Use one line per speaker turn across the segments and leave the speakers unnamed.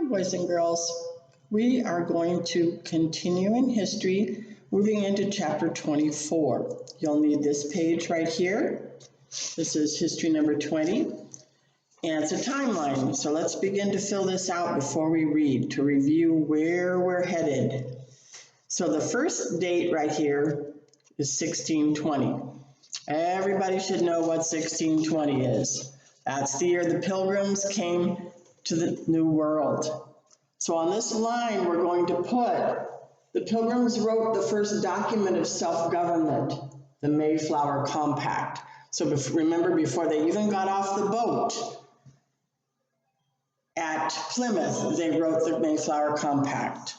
Hi, boys and girls. We are going to continue in history, moving into chapter 24. You'll need this page right here. This is history number 20, and it's a timeline. So let's begin to fill this out before we read, to review where we're headed. So the first date right here is 1620. Everybody should know what 1620 is. That's the year the Pilgrims came to the New World. So on this line, we're going to put, the Pilgrims wrote the first document of self-government, the Mayflower Compact. So remember, before they even got off the boat at Plymouth, they wrote the Mayflower Compact.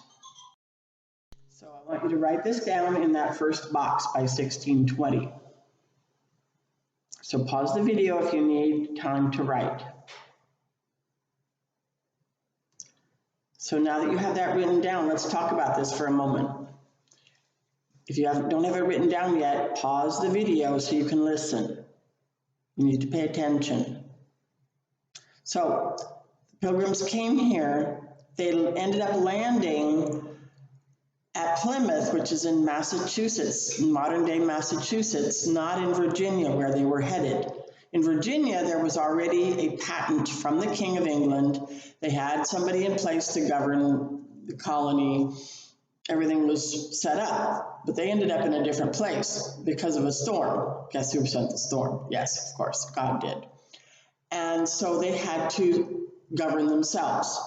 So I want you to write this down in that first box by 1620. So pause the video if you need time to write. So now that you have that written down, let's talk about this for a moment. If you don't have it written down yet, pause the video so you can listen. You need to pay attention. So the Pilgrims came here. They ended up landing at Plymouth, which is in Massachusetts, modern-day Massachusetts, not in Virginia where they were headed. In Virginia, there was already a patent from the King of England. They had somebody in place to govern the colony. Everything was set up, but they ended up in a different place because of a storm. Guess who sent the storm? Yes, of course, God did. And so they had to govern themselves.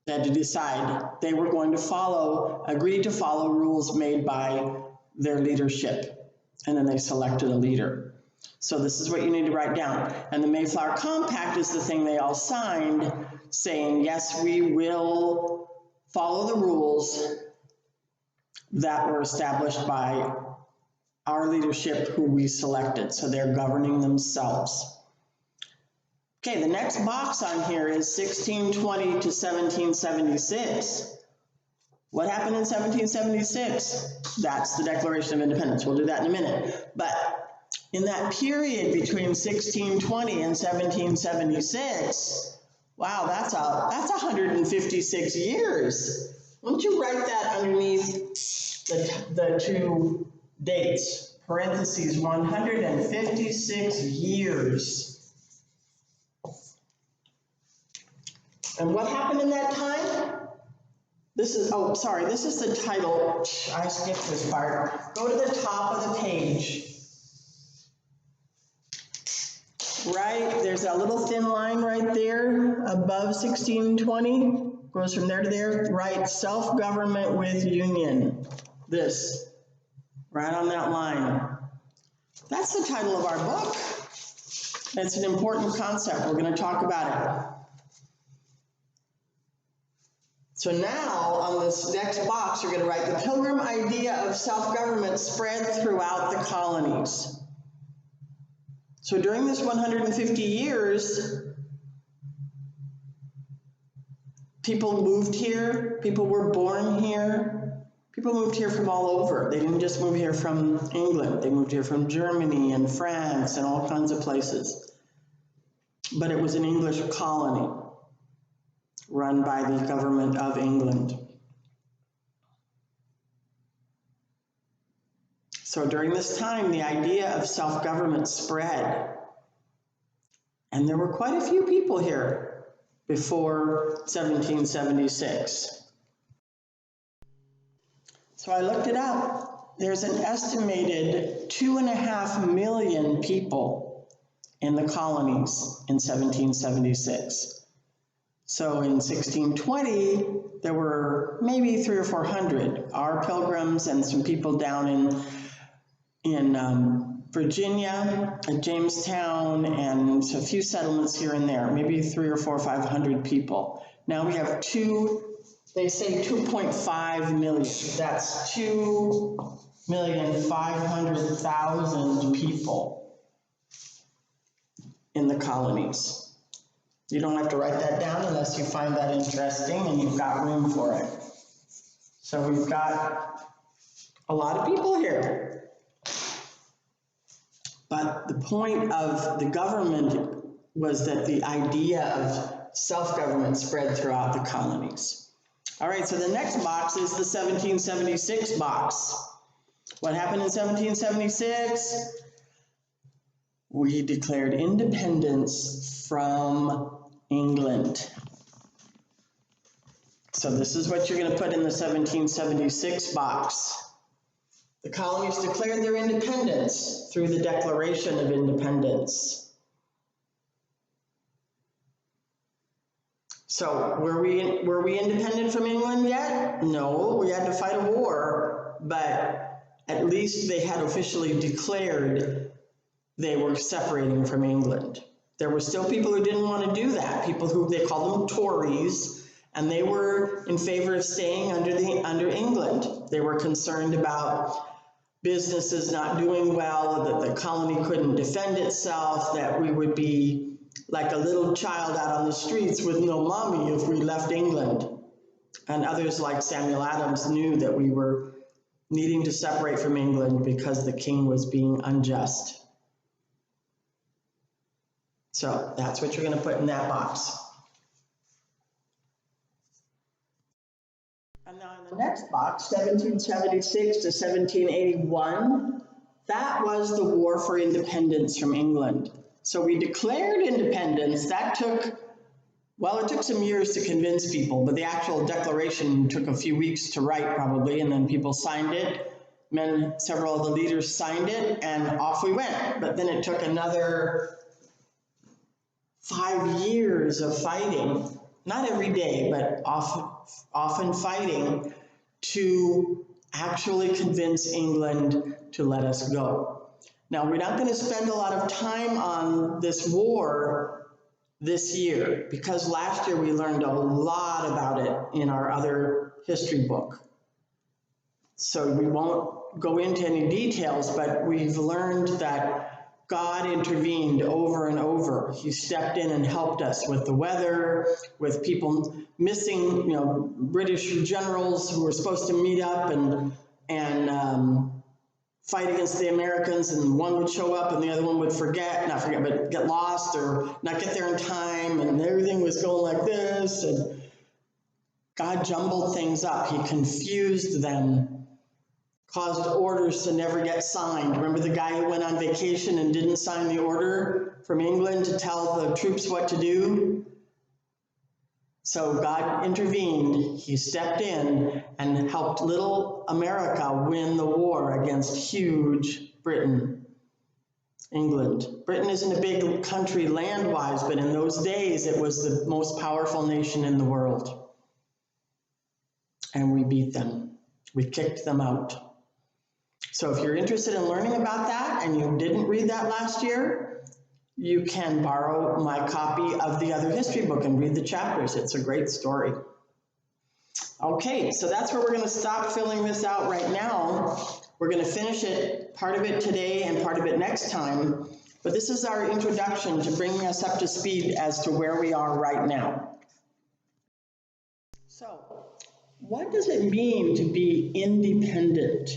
They had to decide they were going to agree to follow rules made by their leadership. And then they selected a leader. So this is what you need to write down. And the Mayflower Compact is the thing they all signed, saying, yes, we will follow the rules that were established by our leadership who we selected. So they're governing themselves. Okay, the next box on here is 1620 to 1776. What happened in 1776? That's the Declaration of Independence. We'll do that in a minute. But in that period between 1620 and 1776, wow, that's 156 years. Why don't you write that underneath the two dates, parentheses, 156 years. And what happened in that time? This is the title. I skipped this part. Go to the top of the page. Right, there's that little thin line right there above 1620. Goes from there to there. Right, self-government with union. This, right on that line. That's the title of our book. It's an important concept. We're going to talk about it. So now, on this next box, you're going to write the Pilgrim idea of self-government spread throughout the colonies. So during this 150 years, people moved here, people were born here, people moved here from all over. They didn't just move here from England, they moved here from Germany and France and all kinds of places. But it was an English colony run by the government of England. So during this time, the idea of self-government spread. And there were quite a few people here before 1776. So I looked it up. There's an estimated 2.5 million people in the colonies in 1776. So in 1620, there were maybe 300 or 400, our Pilgrims and some people down in Virginia, at Jamestown, and a few settlements here and there, maybe 300 or 400 or 500 people. Now we have they say 2.5 million. That's 2,500,000 people in the colonies. You don't have to write that down unless you find that interesting and you've got room for it. So we've got a lot of people here. But the point of the government was that the idea of self-government spread throughout the colonies. All right, so the next box is the 1776 box. What happened in 1776? We declared independence from England. So this is what you're going to put in the 1776 box. The colonies declared their independence through the Declaration of Independence. So were we independent from England yet? No, we had to fight a war, but at least they had officially declared they were separating from England. There were still people who didn't want to do that, people who they called them Tories, and they were in favor of staying under England. They were concerned about businesses not doing well, that the colony couldn't defend itself, that we would be like a little child out on the streets with no mommy if we left England. And others like Samuel Adams knew that we were needing to separate from England because the king was being unjust. So that's what you're going to put in that box. And now in the next box, 1776 to 1781, that was the War for Independence from England. So we declared independence. That took, well, it took some years to convince people, but the actual declaration took a few weeks to write probably, and then people signed it. And several of the leaders signed it, and off we went. But then it took another 5 years of fighting, not every day, but often fighting to actually convince England to let us go. Now, we're not going to spend a lot of time on this war this year because last year we learned a lot about it in our other history book. So we won't go into any details, but we've learned that God intervened over and over. He stepped in and helped us with the weather, with people missing, British generals who were supposed to meet up and fight against the Americans, and one would show up and the other one would but get lost or not get there in time, and everything was going like this, and God jumbled things up. He confused them, caused orders to never get signed. Remember the guy who went on vacation and didn't sign the order from England to tell the troops what to do? So God intervened. He stepped in and helped little America win the war against huge Britain, England. Britain isn't a big country land-wise, but in those days it was the most powerful nation in the world. And we beat them. We kicked them out. So if you're interested in learning about that and you didn't read that last year, you can borrow my copy of the other history book and read the chapters. It's a great story. Okay, so that's where we're going to stop filling this out right now. We're going to finish it, part of it today and part of it next time. But this is our introduction to bringing us up to speed as to where we are right now. So, what does it mean to be independent?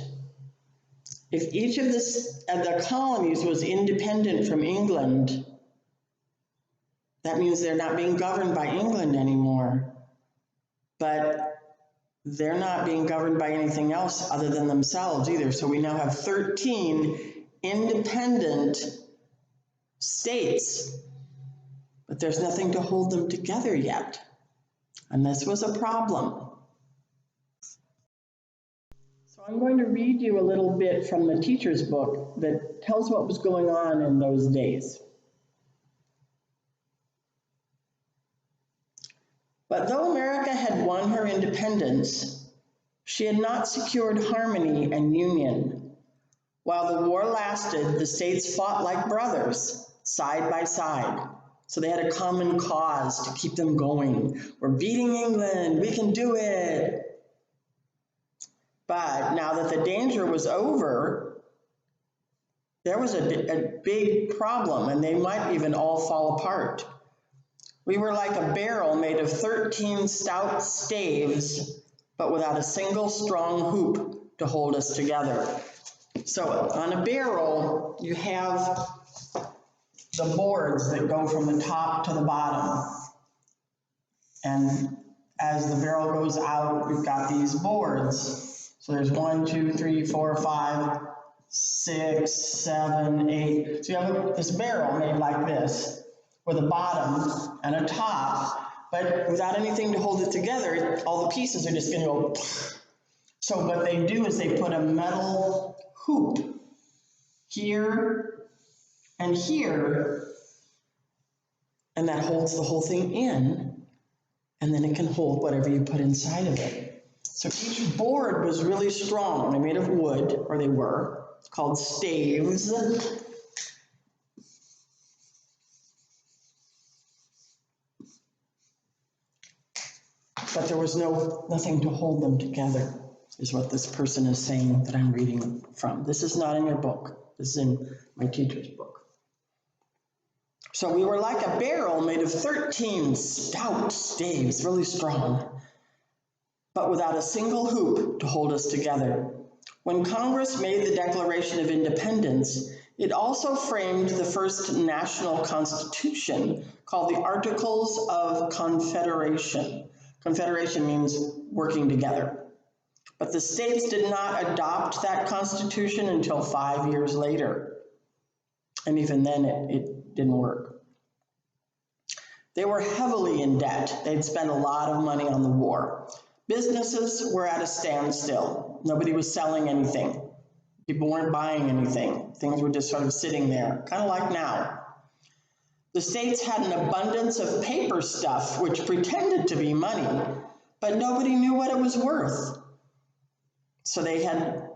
If each of the colonies was independent from England, that means they're not being governed by England anymore. But they're not being governed by anything else other than themselves either. So we now have 13 independent states, but there's nothing to hold them together yet. And this was a problem. So I'm going to read you a little bit from the teacher's book that tells what was going on in those days. But though America had won her independence, she had not secured harmony and union. While the war lasted, the states fought like brothers, side by side. So they had a common cause to keep them going. We're beating England, we can do it. But now that the danger was over, there was a big problem, and they might even all fall apart. We were like a barrel made of 13 stout staves, but without a single strong hoop to hold us together. So on a barrel, you have the boards that go from the top to the bottom. And as the barrel goes out, we've got these boards. So there's 1, 2, 3, 4, 5, 6, 7, 8. So you have this barrel made like this, with a bottom and a top, but without anything to hold it together, all the pieces are just going to go. So what they do is they put a metal hoop here and here, and that holds the whole thing in, and then it can hold whatever you put inside of it. So each board was really strong. They're made of wood, or they were. It's called staves. But there was nothing to hold them together, is what this person is saying that I'm reading from. This is not in your book. This is in my teacher's book. So we were like a barrel made of 13 stout staves, really strong, but without a single hoop to hold us together. When Congress made the Declaration of Independence, it also framed the first national constitution called the Articles of Confederation. Confederation means working together. But the states did not adopt that constitution until 5 years later. And even then it didn't work. They were heavily in debt. They'd spent a lot of money on the war. Businesses were at a standstill. Nobody was selling anything. People weren't buying anything. Things were just sort of sitting there, kind of like now. The states had an abundance of paper stuff, which pretended to be money, but nobody knew what it was worth. So they had,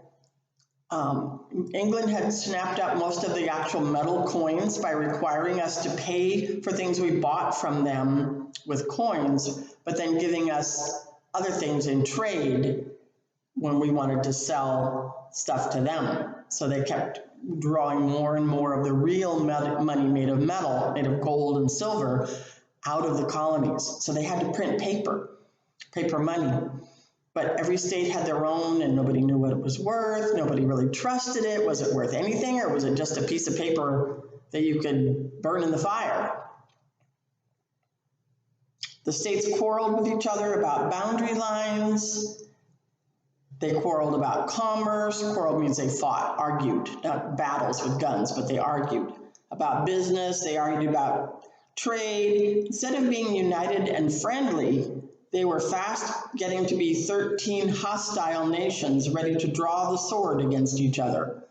England had snapped up most of the actual metal coins by requiring us to pay for things we bought from them with coins, but then giving us other things in trade when we wanted to sell stuff to them. So they kept drawing more and more of the real money made of metal, made of gold and silver, out of the colonies. So they had to print paper money. But every state had their own, and nobody knew what it was worth. Nobody really trusted it. Was it worth anything, or was it just a piece of paper that you could burn in the fire? The states quarreled with each other about boundary lines. They quarreled about commerce. Quarreled means they fought, argued, not battles with guns, but they argued about business. They argued about trade. Instead of being united and friendly, they were fast getting to be 13 hostile nations ready to draw the sword against each other.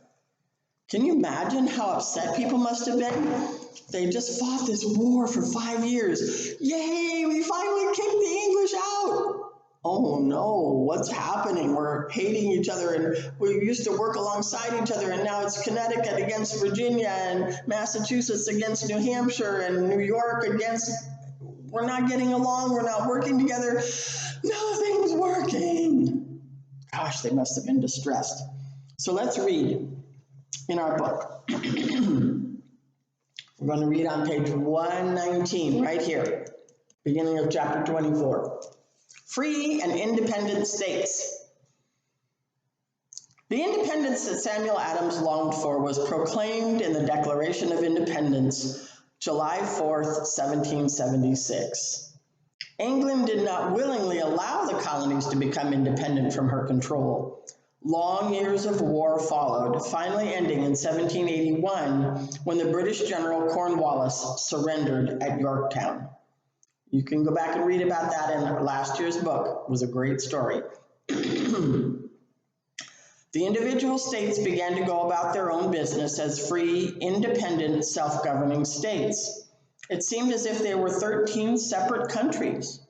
Can you imagine how upset people must have been? They just fought this war for 5 years. Yay, we finally kicked the English out. Oh no, what's happening? We're hating each other, and we used to work alongside each other, and now it's Connecticut against Virginia and Massachusetts against New Hampshire and New York against... We're not getting along, we're not working together, nothing's working. Gosh, they must have been distressed. So let's read in our book. We're going to read on page 119, right here, beginning of chapter 24. Free and independent states. The independence that Samuel Adams longed for was proclaimed in the Declaration of Independence, July 4th, 1776. England did not willingly allow the colonies to become independent from her control. Long years of war followed, finally ending in 1781 when the British General Cornwallis surrendered at Yorktown. You can go back and read about that in last year's book. It was a great story. The individual states began to go about their own business as free, independent, self-governing states. It seemed as if they were 13 separate countries.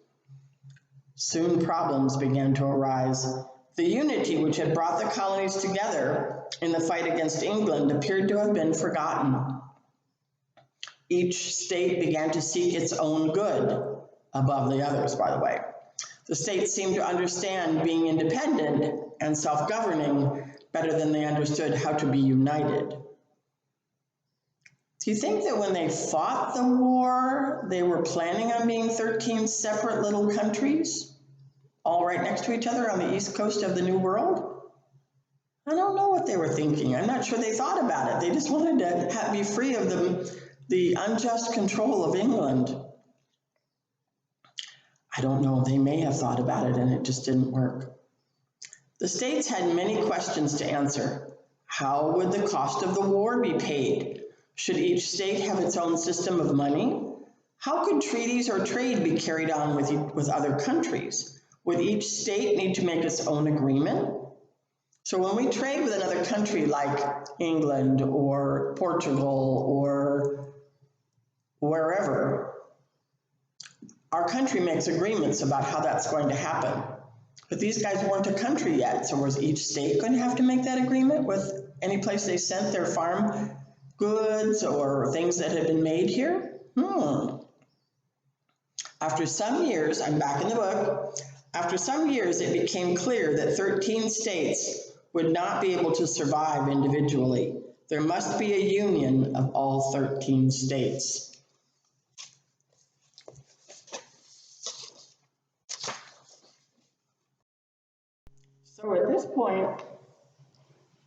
Soon problems began to arise. The unity which had brought the colonies together in the fight against England appeared to have been forgotten. Each state began to seek its own good, above the others, by the way. The states seemed to understand being independent and self-governing better than they understood how to be united. Do you think that when they fought the war, they were planning on being 13 separate little countries, all right next to each other on the east coast of the New World? I don't know what they were thinking. I'm not sure they thought about it. They just wanted to be free of the unjust control of England. I don't know, they may have thought about it and it just didn't work. The states had many questions to answer. How would the cost of the war be paid? Should each state have its own system of money? How could treaties or trade be carried on with other countries? Would each state need to make its own agreement? So when we trade with another country like England or Portugal or wherever, our country makes agreements about how that's going to happen. But these guys weren't a country yet, so was each state going to have to make that agreement with any place they sent their farm goods or things that had been made here? After some years, I'm back in the book, after some years it became clear that 13 states would not be able to survive individually. There must be a union of all 13 states. So at this point,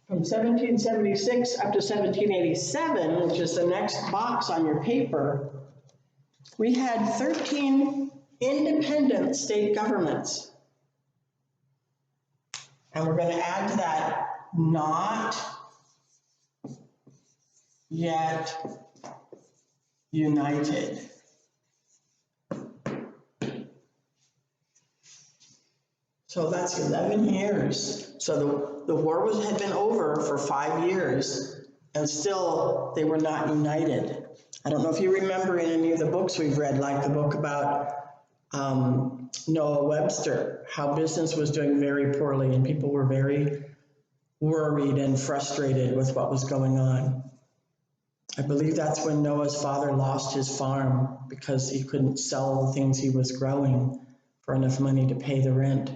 from 1776 up to 1787, which is the next box on your paper, we had 13 independent state governments. And we're going to add to that, not yet united. So that's 11 years. So the war had been over for 5 years, and still they were not united. I don't know if you remember in any of the books we've read, like the book about Noah Webster, how business was doing very poorly and people were very worried and frustrated with what was going on. I believe that's when Noah's father lost his farm because he couldn't sell the things he was growing for enough money to pay the rent.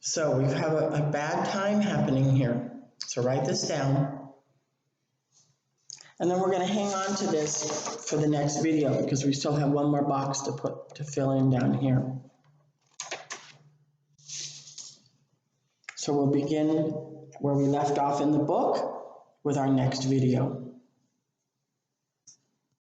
So we have a bad time happening here. So write this down. And then we're going to hang on to this for the next video because we still have one more box to fill in down here. So we'll begin where we left off in the book with our next video.